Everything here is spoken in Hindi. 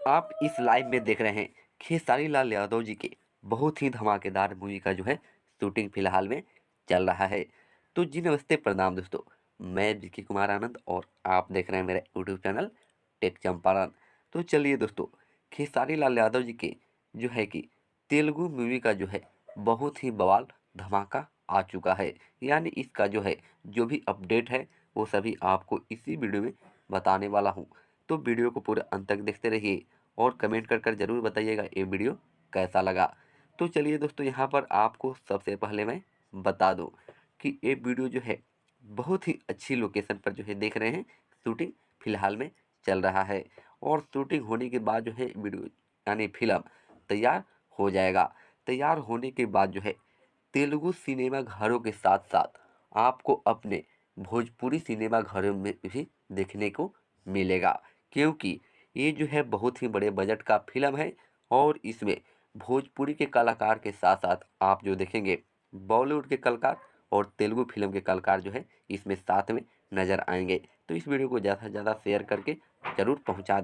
आप इस लाइव में देख रहे हैं खेसारी लाल यादव जी के बहुत ही धमाकेदार मूवी का जो है शूटिंग फिलहाल में चल रहा है। तो जी नमस्ते प्रणाम दोस्तों, मैं विकी कुमार आनंद और आप देख रहे हैं मेरा यूट्यूब चैनल टेक चंपारण। तो चलिए दोस्तों, खेसारी लाल यादव जी के जो है कि तेलुगु मूवी का जो है बहुत ही बवाल धमाका आ चुका है। यानी इसका जो है जो भी अपडेट है वो सभी आपको इसी वीडियो में बताने वाला हूँ। तो वीडियो को पूरे अंत तक देखते रहिए और कमेंट कर ज़रूर बताइएगा ये वीडियो कैसा लगा। तो चलिए दोस्तों, यहाँ पर आपको सबसे पहले मैं बता दूँ कि ये वीडियो जो है बहुत ही अच्छी लोकेशन पर जो है देख रहे हैं शूटिंग फिलहाल में चल रहा है। और शूटिंग होने के बाद जो है वीडियो यानी फिल्म तैयार हो जाएगा। तैयार होने के बाद जो है तेलुगु सिनेमा घरों के साथ साथ आपको अपने भोजपुरी सिनेमा घरों में भी देखने को मिलेगा, क्योंकि ये जो है बहुत ही बड़े बजट का फिल्म है। और इसमें भोजपुरी के कलाकार के साथ साथ आप जो देखेंगे बॉलीवुड के कलाकार और तेलुगु फिल्म के कलाकार जो है इसमें साथ में नज़र आएंगे। तो इस वीडियो को ज़्यादा से ज़्यादा शेयर करके ज़रूर पहुंचा